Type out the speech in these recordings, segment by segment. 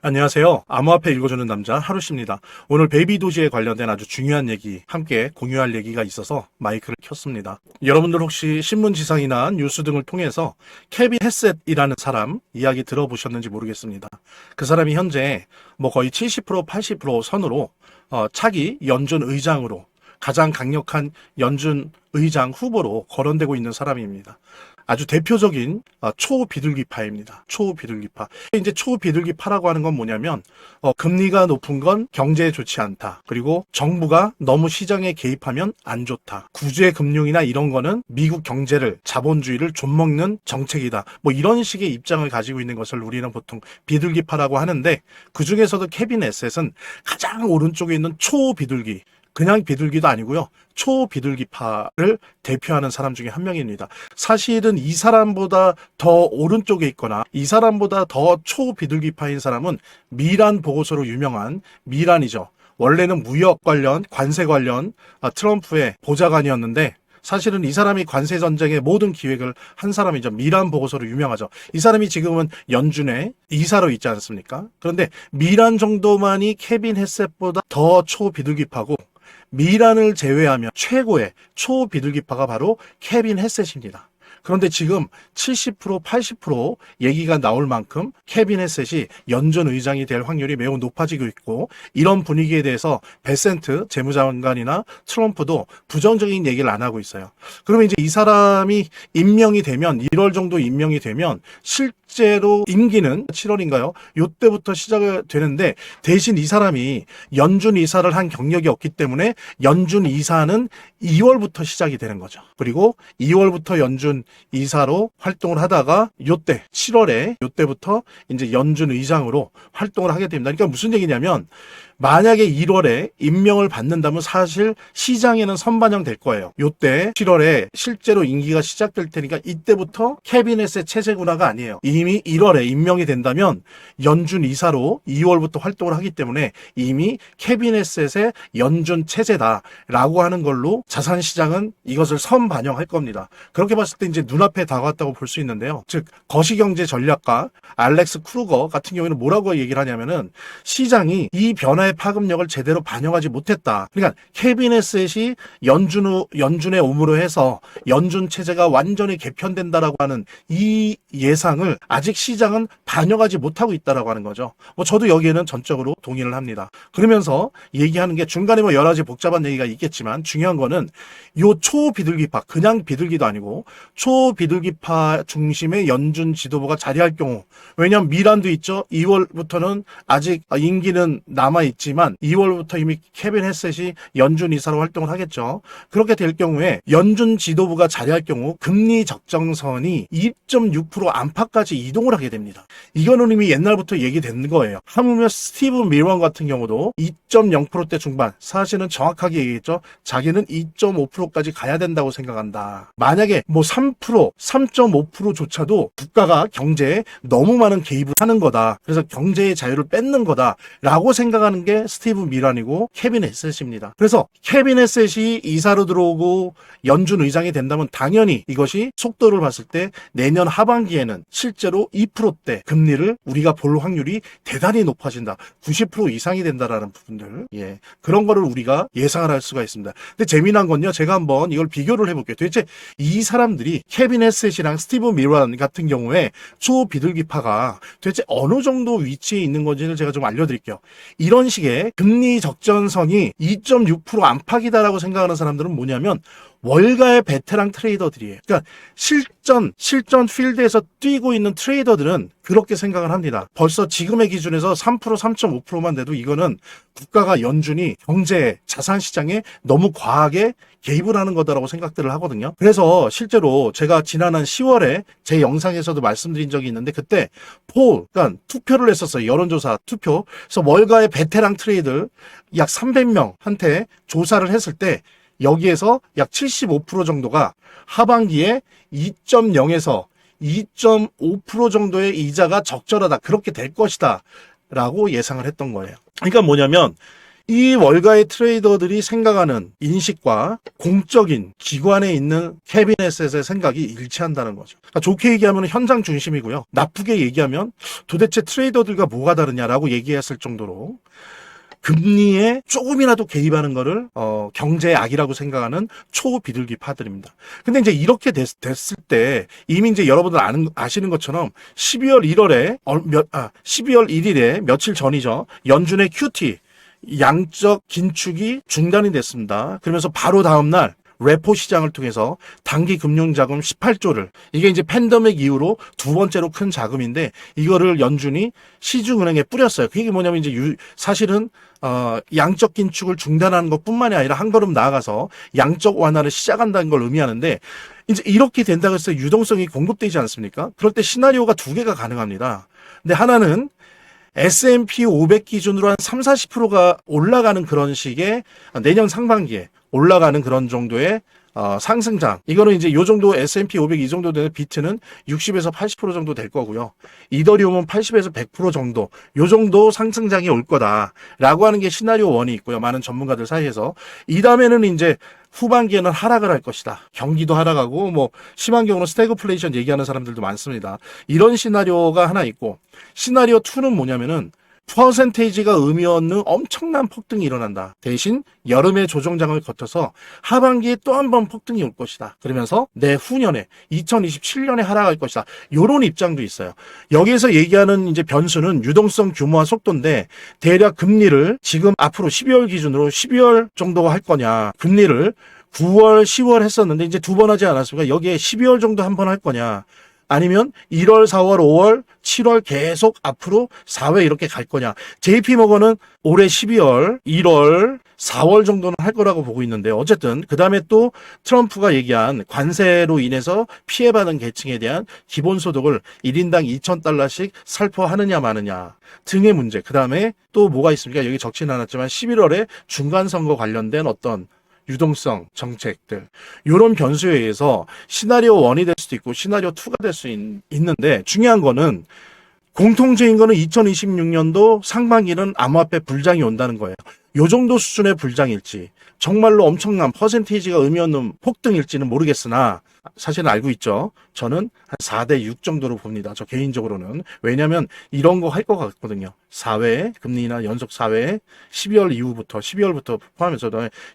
안녕하세요. 암호화폐 읽어주는 남자 하루씨입니다. 오늘 베이비 도지에 관련된 아주 중요한 얘기 함께 공유할 얘기가 있어서 마이크를 켰습니다. 여러분들 혹시 신문지상이나 뉴스 등을 통해서 케빈 헤셋이라는 사람 이야기 들어보셨는지 모르겠습니다. 그 사람이 현재 거의 70% 80% 선으로 차기 연준 의장으로 가장 강력한 연준 의장 후보로 거론되고 있는 사람입니다. 아주 대표적인 초비둘기파입니다. 초비둘기파. 이제 초비둘기파라고 하는 건 뭐냐면 금리가 높은 건 경제에 좋지 않다. 그리고 정부가 너무 시장에 개입하면 안 좋다. 구제 금융이나 이런 거는 미국 경제를 자본주의를 좀먹는 정책이다. 이런 식의 입장을 가지고 있는 것을 우리는 보통 비둘기파라고 하는데 그 중에서도 케빈 헤셋은 가장 오른쪽에 있는 초비둘기. 그냥 비둘기도 아니고요. 초비둘기파를 대표하는 사람 중에 한 명입니다. 사실은 이 사람보다 더 오른쪽에 있거나 이 사람보다 더 초비둘기파인 사람은 미란 보고서로 유명한 미란이죠. 원래는 무역 관련, 관세 관련 트럼프의 보좌관이었는데 사실은 이 사람이 관세 전쟁의 모든 기획을 한 사람이죠. 미란 보고서로 유명하죠. 이 사람이 지금은 연준의 이사로 있지 않습니까? 그런데 미란 정도만이 케빈 헤셋보다 더 초비둘기파고 미란을 제외하면 최고의 초비둘기파가 바로 케빈 헤셋입니다. 그런데 지금 70% 80% 얘기가 나올 만큼 케빈 헤셋이 연준 의장이 될 확률이 매우 높아지고 있고 이런 분위기에 대해서 베센트 재무장관이나 트럼프도 부정적인 얘기를 안 하고 있어요. 그러면 이제 이 사람이 임명이 되면 1월 정도 임명이 되면 실제로 임기는 7월인가요? 요때부터 시작이 되는데 대신 이 사람이 연준 이사를 한 경력이 없기 때문에 연준 이사는 2월부터 시작이 되는 거죠. 그리고 2월부터 연준 이사로 활동을 하다가 요때 7월에 요때부터 이제 연준 의장으로 활동을 하게 됩니다. 그러니까 무슨 얘기냐면 만약에 1월에 임명을 받는다면 사실 시장에는 선반영될 거예요. 요때 7월에 실제로 임기가 시작될 테니까 이때부터 케빈 헤셋 체제구나가 아니에요. 이미 1월에 임명이 된다면 연준 이사로 2월부터 활동을 하기 때문에 이미 케빈 헤셋의 연준 체제다라고 하는 걸로 자산시장은 이것을 선반영할 겁니다. 그렇게 봤을 때 이제 눈앞에 다가왔다고 볼 수 있는데요. 즉 거시경제 전략가 알렉스 크루거 같은 경우에는 뭐라고 얘기를 하냐면은 시장이 이 변화의 파급력을 제대로 반영하지 못했다. 그러니까 케빈 헤셋이 연준에 옴으로 해서 연준 체제가 완전히 개편된다라고 하는 이 예상을 아직 시장은 반영하지 못하고 있다라고 하는 거죠. 저도 여기에는 전적으로 동의를 합니다. 그러면서 얘기하는 게 중간에 여러 가지 복잡한 얘기가 있겠지만 중요한 거는 요 초비둘기파, 그냥 비둘기도 아니고 초비둘기파 중심의 연준 지도부가 자리할 경우, 왜냐하면 미란도 있죠. 2월부터는 아직 임기는 남아있지만 2월부터 이미 케빈 헤셋이 연준 이사로 활동을 하겠죠. 그렇게 될 경우에 연준 지도부가 자리할 경우 금리 적정선이 2.6% 안팎까지 이동을 하게 됩니다. 이거는 이미 옛날부터 얘기된 거예요. 하물며 스티브 밀원 같은 경우도 2.0%대 중반, 사실은 정확하게 얘기했죠. 자기는 2.5%까지 가야 된다고 생각한다. 만약에 3%, 3.5%조차도 국가가 경제에 너무 많은 개입을 하는 거다. 그래서 경제의 자유를 뺏는 거다라고 생각하는 게 스티브 밀란이고 케빈 헤셋입니다. 그래서 케빈 헤셋이 이사로 들어오고 연준 의장이 된다면 당연히 이것이 속도를 봤을 때 내년 하반기에는 실제로 2%대 금리를 우리가 볼 확률이 대단히 높아진다. 90% 이상이 된다라는 부분들. 그런 거를 우리가 예상을 할 수가 있습니다. 근데 재미난 건요. 제가 한번 이걸 비교를 해볼게요. 도대체 이 사람들이 케빈 헤셋이랑 스티브 밀란 같은 경우에 초비둘기파가 도대체 어느 정도 위치에 있는 건지를 제가 좀 알려드릴게요. 이런 식의 금리 적정선이 2.6% 안팎이다라고 생각하는 사람들은 뭐냐면 월가의 베테랑 트레이더들이에요. 그러니까 실전 필드에서 뛰고 있는 트레이더들은 그렇게 생각을 합니다. 벌써 지금의 기준에서 3%, 3.5%만 돼도 이거는 국가가 연준이 경제, 자산 시장에 너무 과하게 개입을 하는 거다라고 생각들을 하거든요. 그래서 실제로 제가 지난한 10월에 제 영상에서도 말씀드린 적이 있는데 그때 그러니까 투표를 했었어요. 여론조사 투표. 그래서 월가의 베테랑 트레이더 약 300명한테 조사를 했을 때 여기에서 약 75% 정도가 하반기에 2.0에서 2.5% 정도의 이자가 적절하다. 그렇게 될 것이다. 라고 예상을 했던 거예요. 그러니까 뭐냐면 이 월가의 트레이더들이 생각하는 인식과 공적인 기관에 있는 캐비넷의 생각이 일치한다는 거죠. 그러니까 좋게 얘기하면 현장 중심이고요. 나쁘게 얘기하면 도대체 트레이더들과 뭐가 다르냐라고 얘기했을 정도로 금리에 조금이라도 개입하는 거를 경제의 악이라고 생각하는 초비둘기 파들입니다. 근데 이제 이렇게 됐을 때 이미 이제 여러분들 아시는 것처럼 12월 1일에 며칠 전이죠. 연준의 QT 양적 긴축이 중단이 됐습니다. 그러면서 바로 다음 날 레포 시장을 통해서 단기 금융 자금 18조를, 이게 이제 팬데믹 이후로 두 번째로 큰 자금인데 이거를 연준이 시중은행에 뿌렸어요. 그게 뭐냐면 이제 사실은 양적 긴축을 중단하는 것뿐만이 아니라 한 걸음 나아가서 양적 완화를 시작한다는 걸 의미하는데, 이제 이렇게 된다고 해서 유동성이 공급되지 않습니까? 그럴 때 시나리오가 두 개가 가능합니다. 근데 하나는 S&P 500 기준으로 한 30-40%가 올라가는 그런 식의 내년 상반기에 올라가는 그런 정도의 상승장. 이거는 이제 요 정도 S&P 500 이 정도 되는 비트는 60에서 80% 정도 될 거고요. 이더리움은 80에서 100% 정도, 요 정도 상승장이 올 거다라고 하는 게 시나리오 1이 있고요. 많은 전문가들 사이에서. 이 다음에는 이제 후반기에는 하락을 할 것이다. 경기도 하락하고 뭐 심한 경우는 스태그플레이션 얘기하는 사람들도 많습니다. 이런 시나리오가 하나 있고, 시나리오 2는 뭐냐면은 퍼센테이지가 의미 없는 엄청난 폭등이 일어난다. 대신 여름의 조정장을 거쳐서 하반기에 또 한 번 폭등이 올 것이다. 그러면서 내후년에 2027년에 하락할 것이다. 이런 입장도 있어요. 여기에서 얘기하는 이제 변수는 유동성 규모와 속도인데, 대략 금리를 지금 앞으로 12월 기준으로 12월 정도 할 거냐, 금리를 9월, 10월 했었는데 이제 두 번 하지 않았습니까? 여기에 12월 정도 한 번 할 거냐, 아니면 1월, 4월, 5월, 7월 계속 앞으로 4회 이렇게 갈 거냐. JP모건은 올해 12월, 1월, 4월 정도는 할 거라고 보고 있는데, 어쨌든 그 다음에 또 트럼프가 얘기한 관세로 인해서 피해받은 계층에 대한 기본소득을 1인당 2,000달러씩 살포하느냐 마느냐 등의 문제. 그 다음에 또 뭐가 있습니까? 여기 적지는 않았지만 11월에 중간선거 관련된 어떤 유동성 정책들, 이런 변수에 의해서 시나리오 1이 될 수도 있고 시나리오 2가 될 수 있는데, 중요한 거는 공통적인 거는 2026년도 상반기는 암호화폐 불장이 온다는 거예요. 요 정도 수준의 불장일지, 정말로 엄청난 퍼센테이지가 의미 없는 폭등일지는 모르겠으나 사실은 알고 있죠. 저는 한 4대 6 정도로 봅니다. 저 개인적으로는. 왜냐하면 이런 거 할 것 같거든요. 4회 금리나 연속 4회 12월부터 포함해서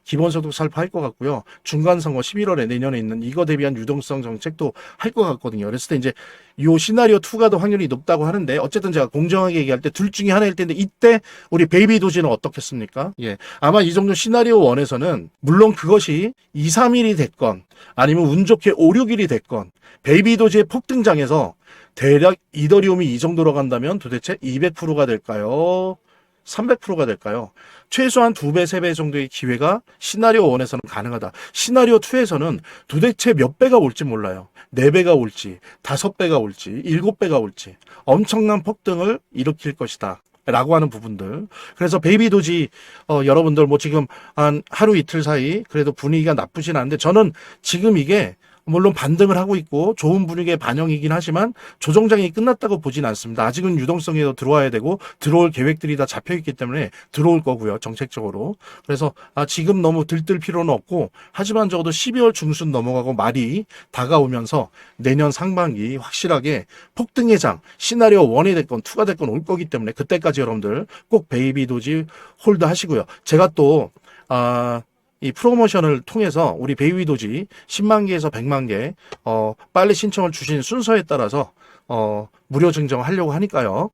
기본소득 살포할 것 같고요. 중간선거 11월에 내년에 있는 이거 대비한 유동성 정책도 할 것 같거든요. 그랬을 때 이제 요 시나리오 2가 더 확률이 높다고 하는데, 어쨌든 제가 공정하게 얘기할 때 둘 중에 하나일 텐데, 이때 우리 베이비 도지는 어떻겠습니까? 예, 아마 이 정도 시나리오 1에서는 물론 그것이 2, 3일이 됐건 아니면 운 좋게 5, 6일이 됐건 베이비 도지의 폭등장에서 대략 이더리움이 이 정도로 간다면 도대체 200%가 될까요? 300%가 될까요? 최소한 2배, 3배 정도의 기회가 시나리오 1에서는 가능하다. 시나리오 2에서는 도대체 몇 배가 올지 몰라요. 4배가 올지, 5배가 올지, 7배가 올지 엄청난 폭등을 일으킬 것이다 라고 하는 부분들. 그래서 베이비 도지 여러분들 뭐 지금 한 하루 이틀 사이 그래도 분위기가 나쁘진 않은데, 저는 지금 이게 물론 반등을 하고 있고 좋은 분위기의 반영이긴 하지만 조정장이 끝났다고 보진 않습니다. 아직은 유동성이 더 들어와야 되고 들어올 계획들이 다 잡혀있기 때문에 들어올 거고요, 정책적으로. 그래서 지금 너무 들뜰 필요는 없고, 하지만 적어도 12월 중순 넘어가고 말이 다가오면서 내년 상반기 확실하게 폭등의 장, 시나리오 1이 됐건 2가 됐건 올 거기 때문에 그때까지 여러분들 꼭 베이비 도지 홀드 하시고요. 제가 또 이 프로모션을 통해서 우리 베이비 도지 10만 개에서 100만 개 빨리 신청을 주신 순서에 따라서 무료 증정하려고 하니까요.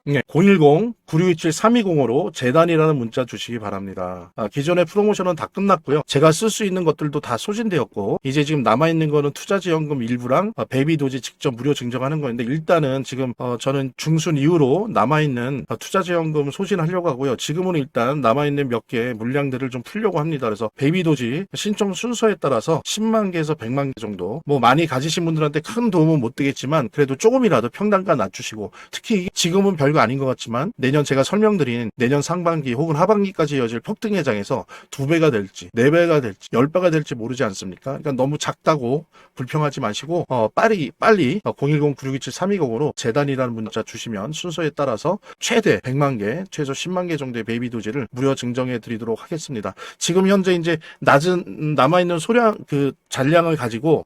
네, 010-9627-3205로 재단이라는 문자 주시기 바랍니다. 기존의 프로모션은 다 끝났고요. 제가 쓸 수 있는 것들도 다 소진되었고, 이제 지금 남아있는 거는 투자지원금 일부랑 베이비도지 직접 무료 증정하는 거인데, 일단은 지금 저는 중순 이후로 남아있는 투자지원금 소진하려고 하고요. 지금은 일단 남아있는 몇 개 물량들을 좀 풀려고 합니다. 그래서 베이비도지 신청 순서에 따라서 10만 개에서 100만 개 정도, 뭐 많이 가지신 분들한테 큰 도움은 못 되겠지만 그래도 조금이라도 평단가 낮추시고, 특히 지금은 별거 별거 아닌 것 같지만 내년 제가 설명드린 내년 상반기 혹은 하반기까지 이어질 폭등회장에서 2배가 될지 4배가 될지 10배가 될지 모르지 않습니까? 그러니까 너무 작다고 불평하지 마시고 빨리 010-9627-3205로 재단이라는 문자 주시면 순서에 따라서 최대 100만 개, 최소 10만 개 정도의 베이비 도지를 무료 증정해 드리도록 하겠습니다. 지금 현재 이제 낮은 남아있는 소량 그 잔량을 가지고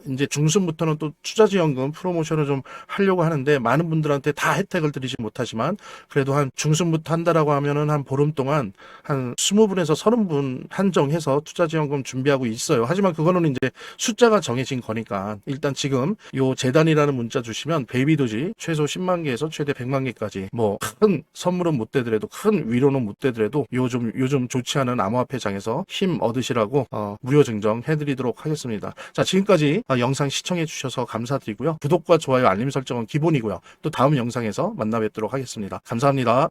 이제 중순부터는 또 투자지원금 프로모션을 좀 하려고 하는데 많은 분들한테 다 혜택을 드리지 못하지만 그래도 한 중순부터 한다라고 하면은 한 보름 동안 한 20분에서 30분 한정해서 투자지원금 준비하고 있어요. 하지만 그거는 이제 숫자가 정해진 거니까 일단 지금 요 재단이라는 문자 주시면 베이비 도지 최소 10만 개에서 최대 100만 개까지 뭐 큰 선물은 못 되더라도 큰 위로는 못 되더라도 요즘 좋지 않은 암호화폐장에서 힘 얻으시라고 무료 증정 해드리도록 하겠습니다. 자, 지금까지 영상 시청해 주셔서 감사드리고요. 구독과 좋아요 알림 설정은 기본이고요. 또 다음 영상에서 만나 뵙도록 하겠습니다. 감사합니다.